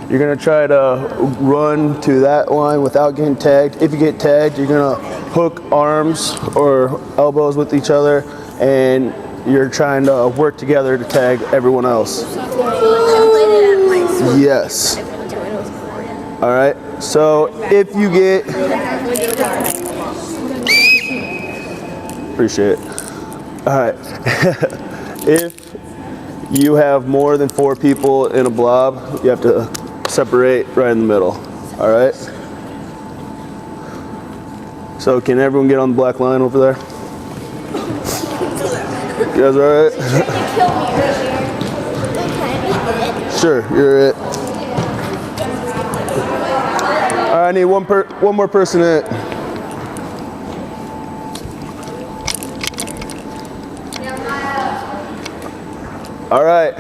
You're gonna try to run to that line without getting tagged. If you get tagged, you're gonna hook arms or elbows with each other, and you're trying to work together to tag everyone else. Yes. All right. So if you get, appreciate it. All right. If you have more than 4 people in a blob, you have to separate right in the middle. All right. So can everyone get on the black line over there? You guys all right? Sure, you're it. All right, I need one more person in it. All right.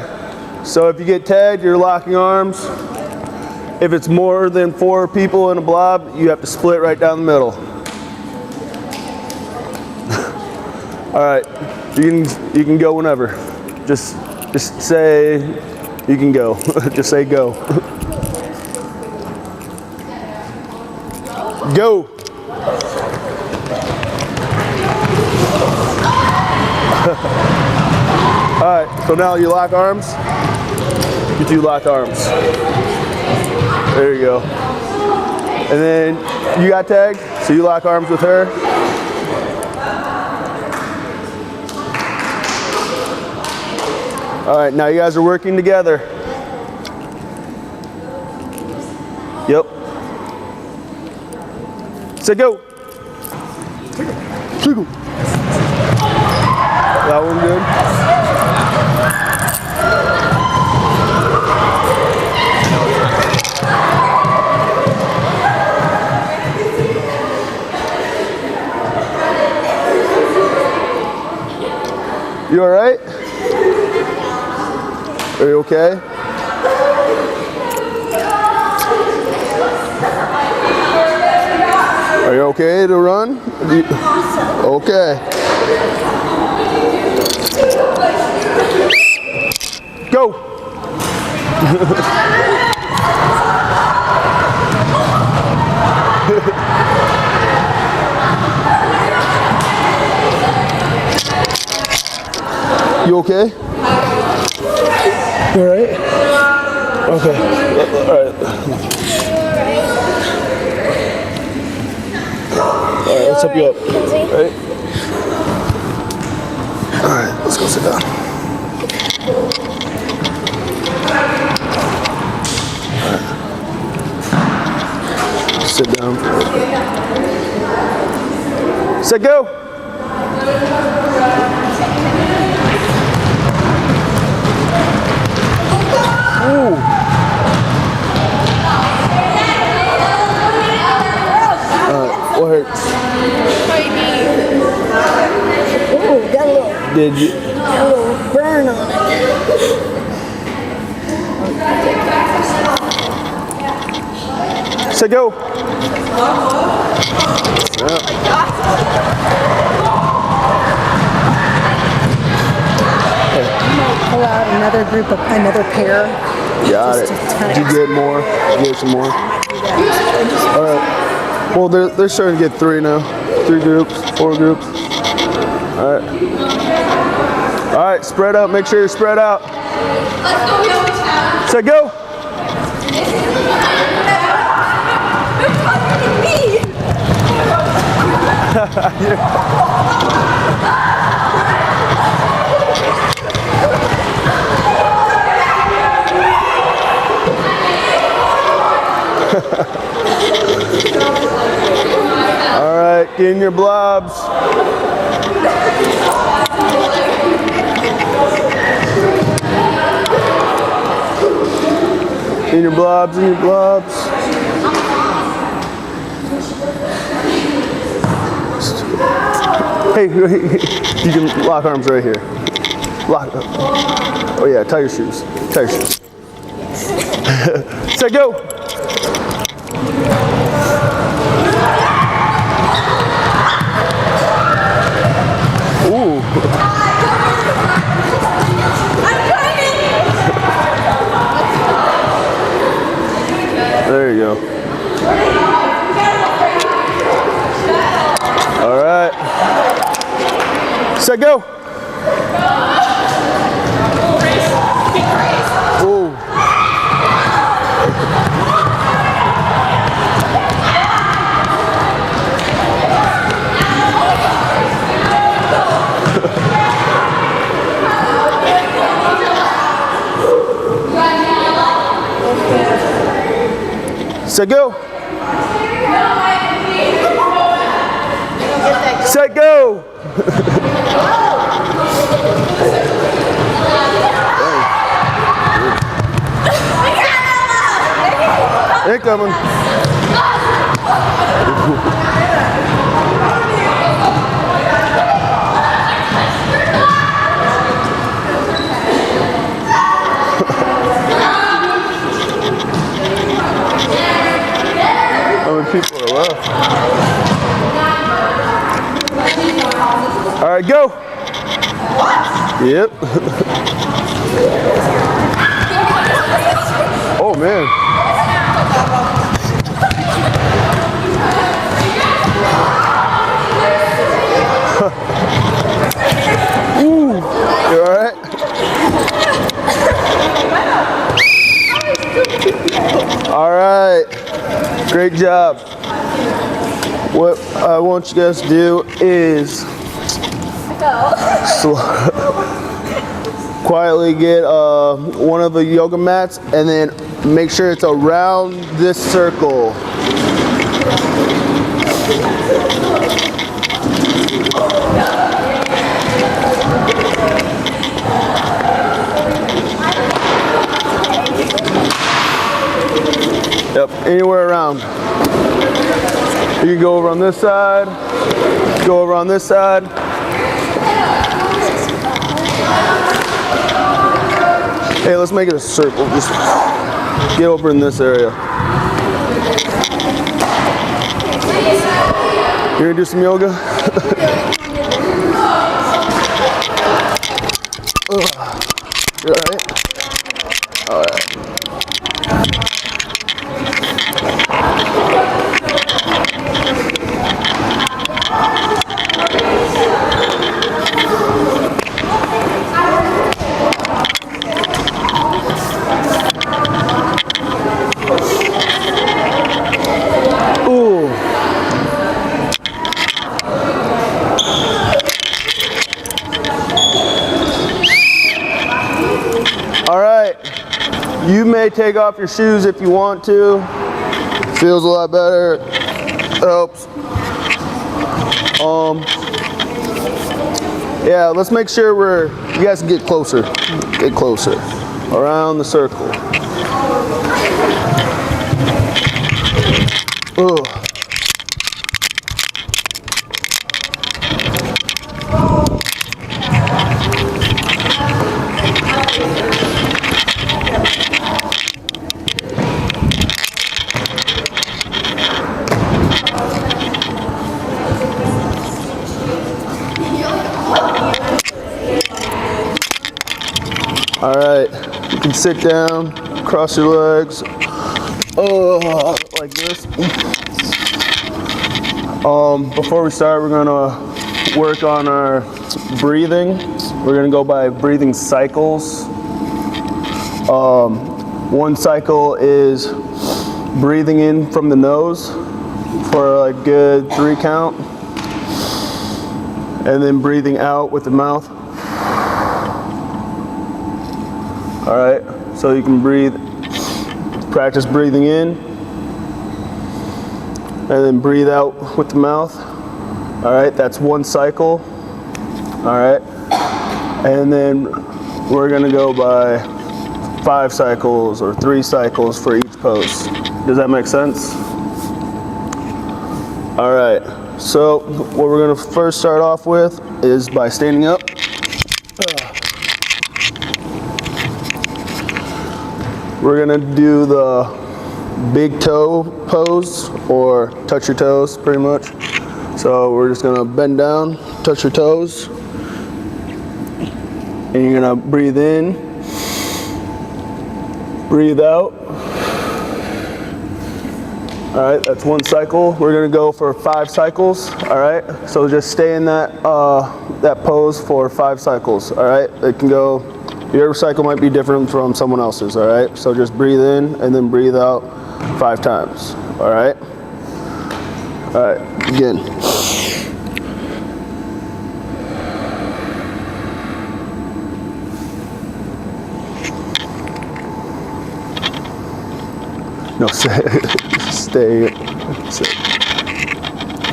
So if you get tagged, you're locking arms. If it's more than 4 people in a blob, you have to split right down the middle. All right, you can go whenever. Just say you can go. Just say go. Go. All right, so now you lock arms. You do lock arms. There you go. And then you got tagged, so you lock arms with her. All right, now you guys are working together. Yep. Say go. That one good? You all right? Are you okay? Are you okay to run? Okay. Go. You okay? You all right? Okay. All right. All right, let's help you up. All right. All right, let's go sit down. All right. Sit down. Set, go. Ooh. What hurts? My knee. Ooh, got a little. Did you? A little burn on it. Say go. Yeah. Pull out another pair. Got it. Did you get more? Did you get some more? All right. Well, they're starting to get 3 now. 3 groups, 4 groups. All right. All right, spread out. Make sure you're spread out. Let's go. Say go. All right, get in your blobs. In your blobs, in your blobs. Hey, you can lock arms right here. Lock. Oh yeah, tie your shoes. Tie your shoes. Say go. Ooh. There you go. All right. Set, go. Ooh. Set, go. Set, go. They're coming. How many people are left? All right, go. Yep. Oh man. Ooh. You all right? All right. Great job. What I want you guys to do is quietly get one of the yoga mats and then make sure it's around this circle. Yep, anywhere around. You can go over on this side, go over on this side. Hey, let's make it a circle. Just get over in this area. You gonna do some yoga? You all right? All right. Ooh. All right. You may take off your shoes if you want to. Feels a lot better. Helps. Yeah, let's make sure you guys can get closer. Get closer. Around the circle. Ugh. All right, you can sit down, cross your legs, like this. Before we start, we're gonna work on our breathing. We're gonna go by breathing cycles. One cycle is breathing in from the nose for a good 3 count, and then breathing out with the mouth. All right, so you can practice breathing in, and then breathe out with the mouth. All right, that's 1 cycle. All right, and then we're gonna go by 5 cycles or 3 cycles for each pose. Does that make sense? All right, so what we're gonna first start off with is by standing up. We're gonna do the big toe pose, or touch your toes, pretty much. So we're just gonna bend down, touch your toes, and you're gonna breathe in, breathe out, All right, that's 1 cycle. We're gonna go for 5 cycles. All right, so just stay in that that pose for 5 cycles. All right, it can go. Your cycle might be different from someone else's. All right, so just breathe in and then breathe out 5 times. All right. All right, begin. No, stay.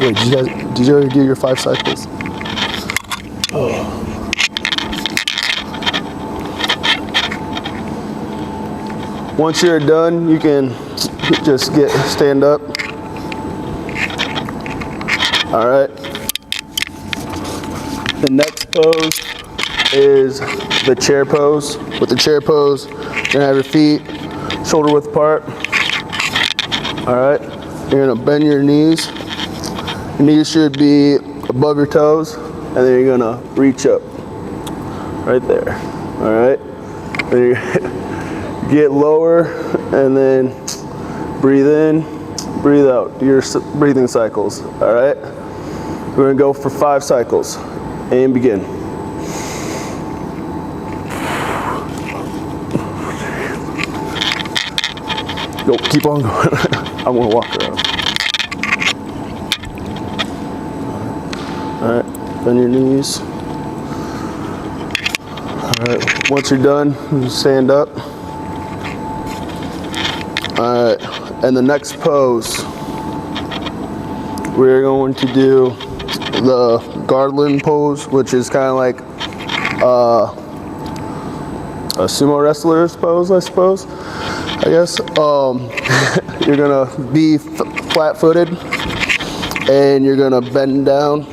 Wait, did you already do your 5 cycles? Oh. Once you're done, you can just stand up. All right. The next pose is the chair pose. With the chair pose, you're gonna have your feet shoulder width apart. All right. You're gonna bend your knees. Your knees should be above your toes, and then you're gonna reach up. Right there. All right. Then you get lower, and then breathe in, breathe out. Do your breathing cycles. All right. We're gonna go for 5 cycles, and begin. Go, keep on going. I'm gonna walk around. All right, bend your knees. All right, once you're done, you stand up. All right, and the next pose, we're going to do the Garland pose, which is kind of like a sumo wrestler's pose, I suppose. I guess you're gonna be flat-footed, and you're gonna bend down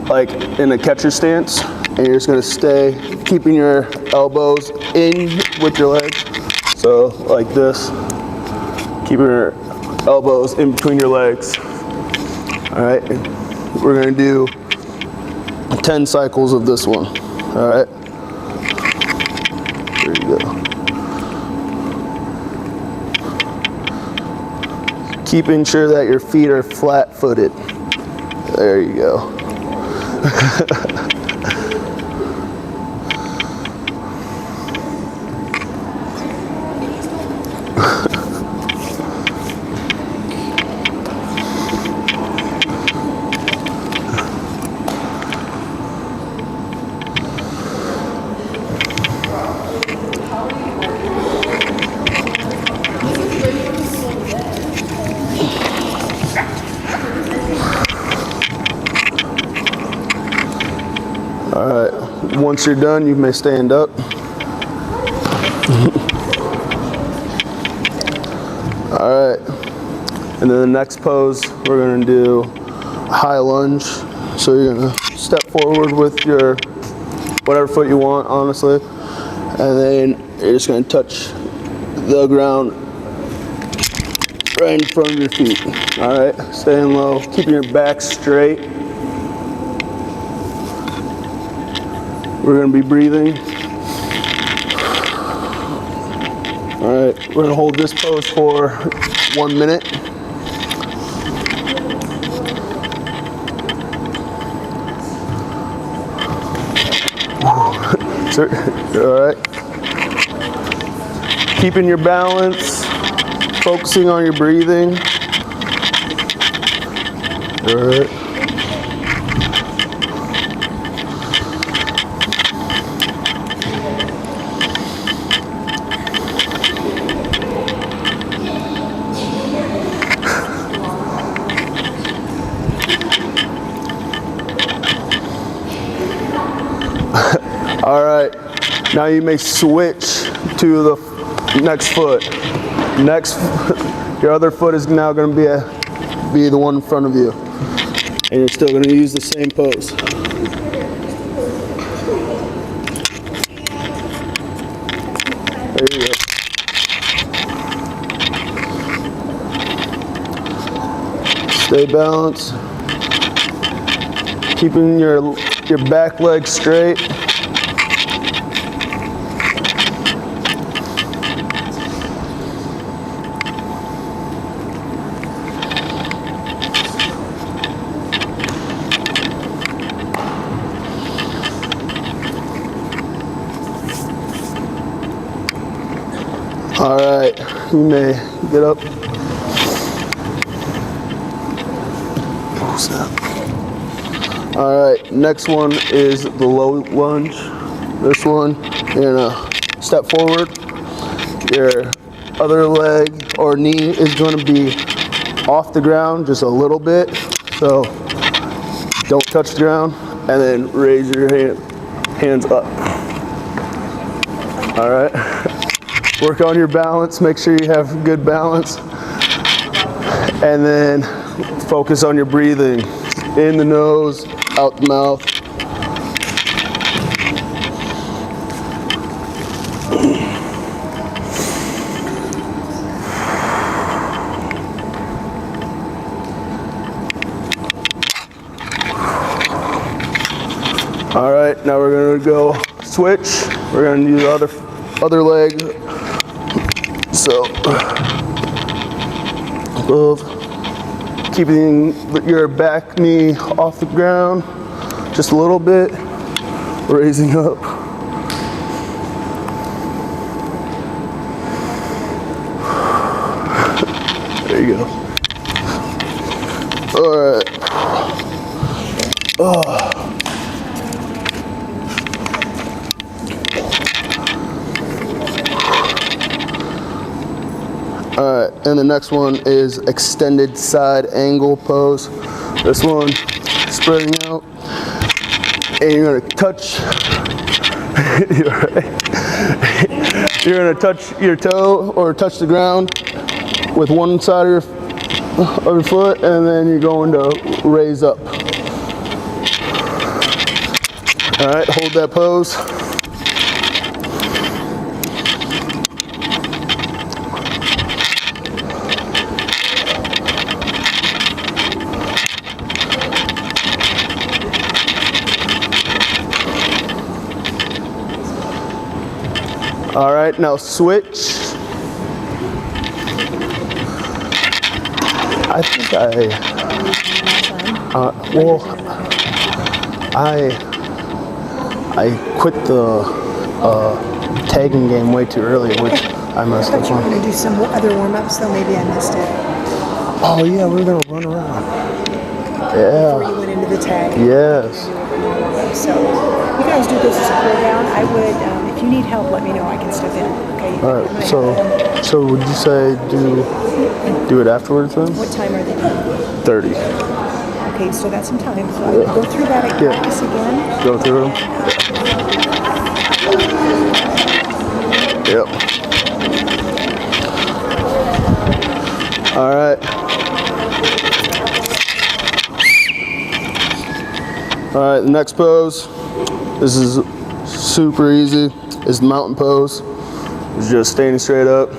like in a catcher stance, and you're just gonna stay keeping your elbows in with your legs. So like this, keeping your elbows in between your legs. All right, we're gonna do 10 cycles of this one. All right, there you go. Keeping sure that your feet are flat-footed. There you go. All right, once you're done, you may stand up. All right, and then the next pose, we're gonna do a high lunge. So you're gonna step forward with your whatever foot you want, honestly, and then you're just gonna touch the ground right in front of your feet. All right, staying low, keeping your back straight. We're gonna be breathing. All right, we're gonna hold this pose for 1 minute. All right. Keeping your balance, focusing on your breathing. All right. All right, now you may switch to the next foot. Your other foot is now going to be the one in front of you, and you're still going to use the same pose. There you go. Stay balanced, keeping your back leg straight. All right, you may get up. Oh, snap. All right, next one is the low lunge. This one, you're gonna step forward. Your other leg or knee is gonna be off the ground just a little bit, so don't touch the ground, and then raise your hands up. All right, work on your balance, make sure you have good balance, and then focus on your breathing, in the nose, out the mouth. All right, now we're gonna go switch. We're gonna do the other leg. So, above, keeping your back knee off the ground, just a little bit, raising up. There you go. All right. All right, and the next one is extended side angle pose. This one, spreading out, and you're gonna touch. You're gonna touch your toe or touch the ground with one side of your foot, and then you're going to raise up. All right, hold that pose. All right, now switch. I think I quit the tagging game way too early, which I must have I thought you were going to do some other warm-ups, though maybe I missed it. Oh yeah, we're gonna run around. Before Yeah. you went into the tag. Yes. So you can always do this as a cool down. I would, if you need help, let me know. I can step in. Okay. All right. So would you say do it afterwards then? What time are they done? 30. Okay, still got some time. So I would go through that at Yeah. practice again. Go through them. Yep. All right. All right, the next pose, this is super easy, is the mountain pose. It's just standing straight up,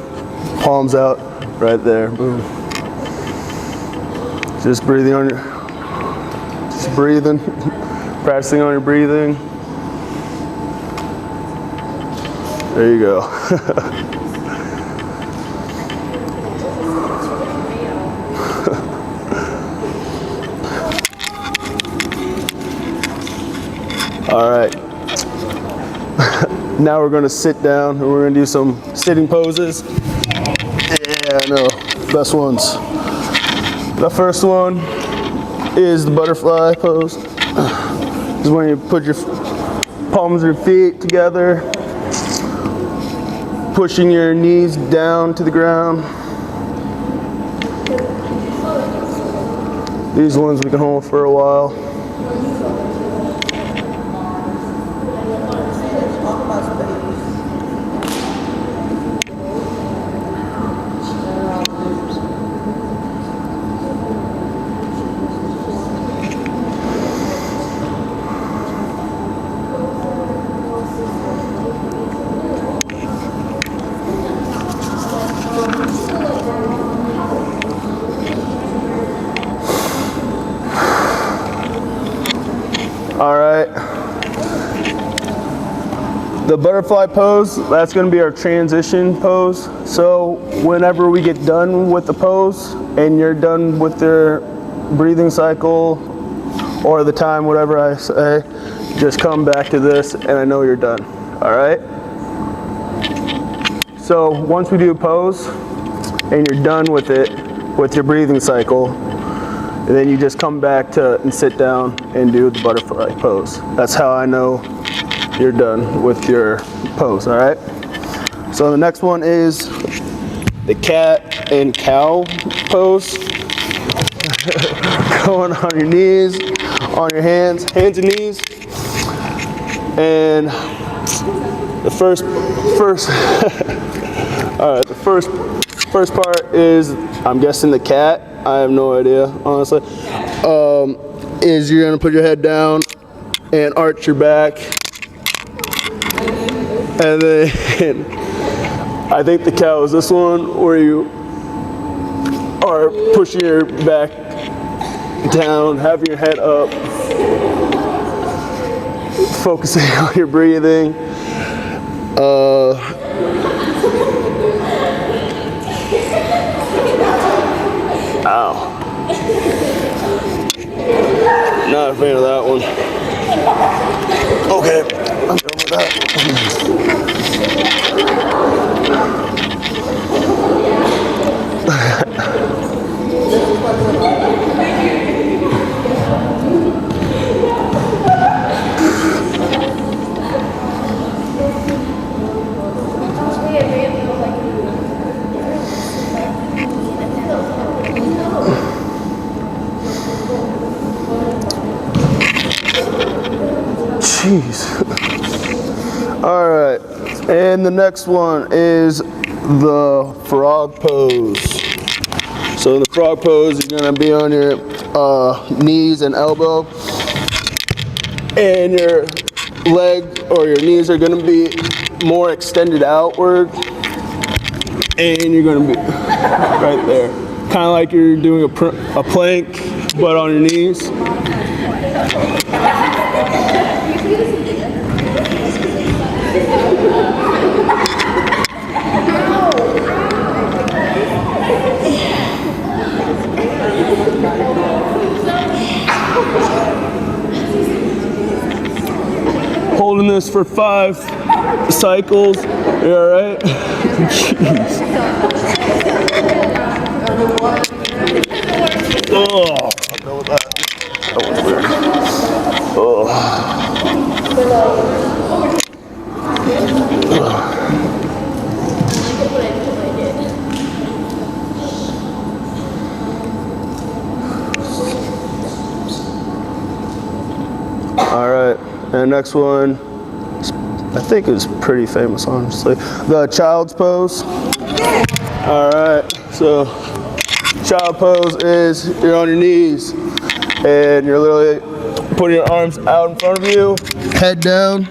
palms out, right there, boom. Just breathing, practicing on your breathing. There you go. All right, now we're gonna sit down and we're gonna do some sitting poses. Yeah, I know, best ones. The first one is the butterfly pose. This is when you put your palms of your feet together, pushing your knees down to the ground. These ones we can hold for a while. All right. The butterfly pose, that's going to be our transition pose. So whenever we get done with the pose and you're done with your breathing cycle or the time, whatever I say, just come back to this and I know you're done. All right? So once we do a pose and you're done with it, with your breathing cycle, then you just come back to and sit down and do the butterfly pose. That's how I know you're done with your pose, all right? So the next one is the cat and cow pose. Going on your knees, on your hands and knees. And the first all right, the first part is, I'm guessing the cat. I have no idea, honestly. Is you're gonna put your head down and arch your back. And then I think the cow is this one where you are pushing your back down, having your head up, focusing on your breathing. Ow. Not a fan of that one. Okay, I'm done with that. Jeez. All right, and the next one is the frog pose. So in the frog pose, you're gonna be on your knees and elbow, and your leg or your knees are gonna be more extended outward, and you're gonna be right there, kind of like you're doing a plank, but on your knees. Holding this for 5 cycles. You all right? Jeez. Oh, I'm done with that. That one's weird. Oh. All right, and the next one, I think is pretty famous, honestly. The child's pose. All right, so child pose is you're on your knees and you're literally putting your arms out in front of you, head down,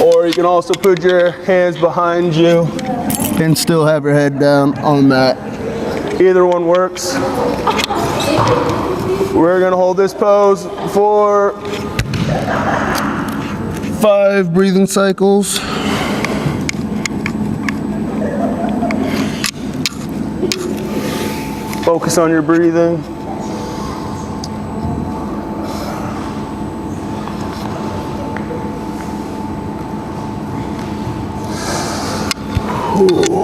or you can also put your hands behind you and still have your head down on the mat. Either one works. We're gonna hold this pose for 5 breathing cycles. Focus on your breathing. Ooh.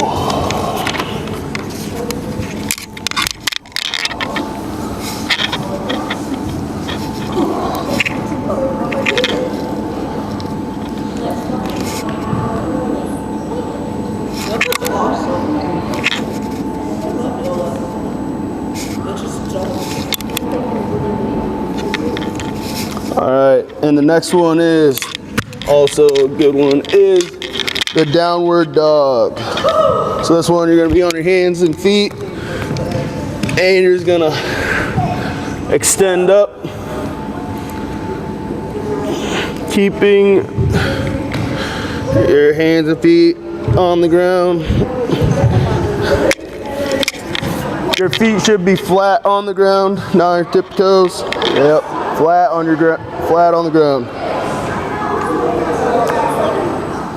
All right, and the next one is also a good one, is the downward dog. So this one, you're gonna be on your hands and feet, and you're just gonna extend up, keeping your hands and feet on the ground. Your feet should be flat on the ground, not on your tiptoes. Yep, flat on your flat on the ground.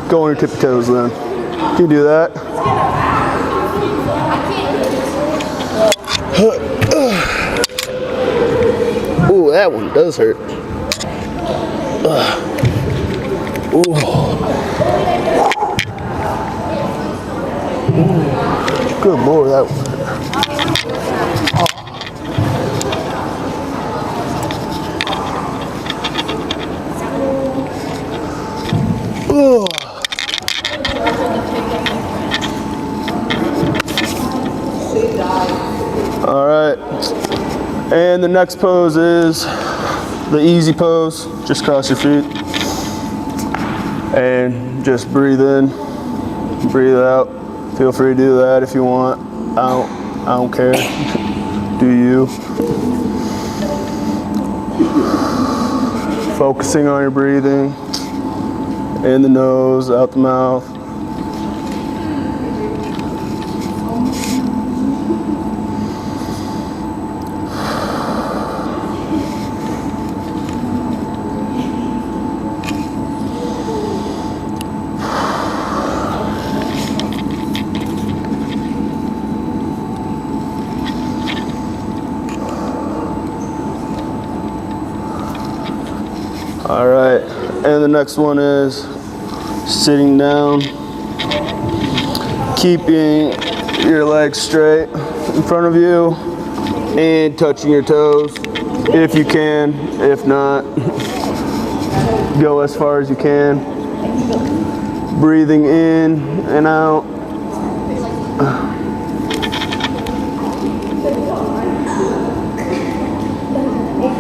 Go on your tiptoes then. You can do that. Ooh, that one does hurt. Ooh. Good Lord, that. Oh. All right, and the next pose is the easy pose. Just cross your feet and just breathe in, breathe out. Feel free to do that if you want. I don't care. Do you? Focusing on your breathing, in the nose, out the mouth. All right, and the next one is sitting down, keeping your legs straight in front of you and touching your toes if you can. If not, go as far as you can. Breathing in and out.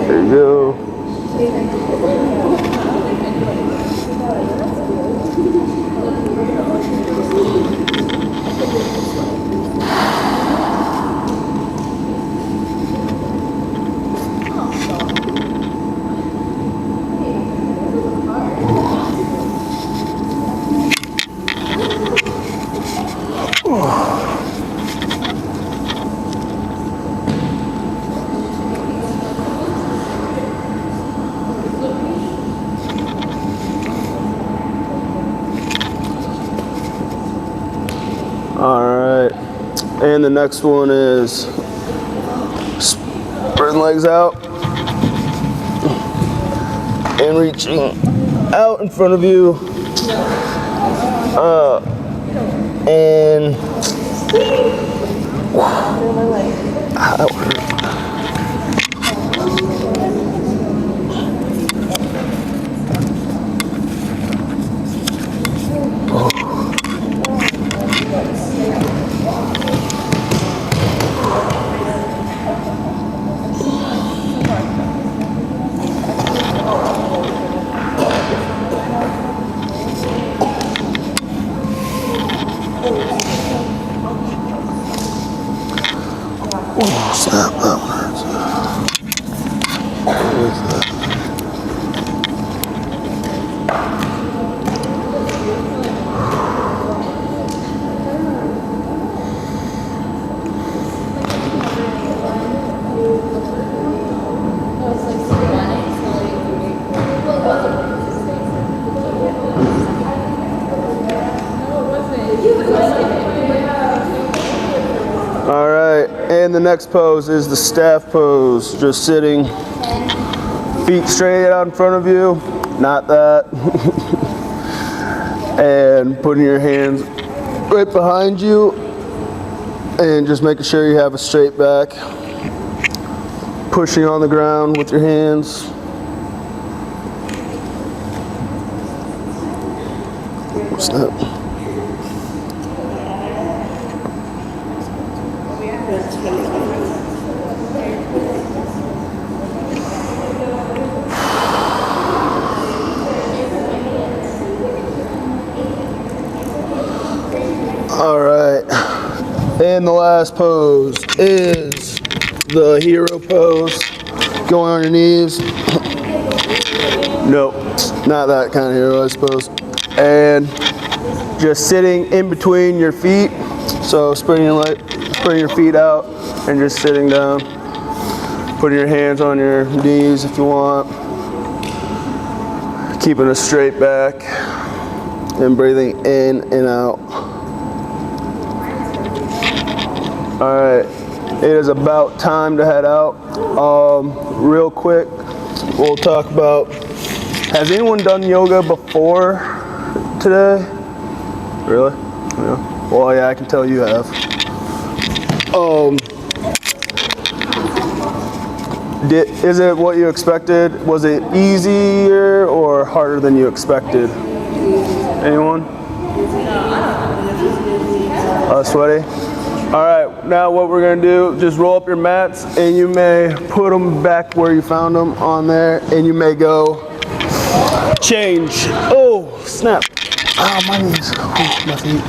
There you go. All right, and the next one is spreading legs out and reaching out in front of you, and that hurt. Oh, snap, that one hurts. What is that? All right, and the next pose is the staff pose. Just sitting, feet straight out in front of you, not that. And putting your hands right behind you and just making sure you have a straight back. Pushing on the ground with your hands. What's that? All right, and the last pose is the hero pose. Going on your knees. Nope, not that kind of hero, I suppose. And just sitting in between your feet. So spreading your feet out and just sitting down. Putting your hands on your knees if you want. Keeping a straight back and breathing in and out. All right, it is about time to head out. Real quick, we'll talk about, has anyone done yoga before today? Really? Yeah. Well, yeah, I can tell you have. Is it what you expected? Was it easier or harder than you expected? Anyone? Sweaty? All right, now what we're gonna do, just roll up your mats and you may put them back where you found them on there, and you may go change. Oh, snap. Ah, my knees. Oh, my feet.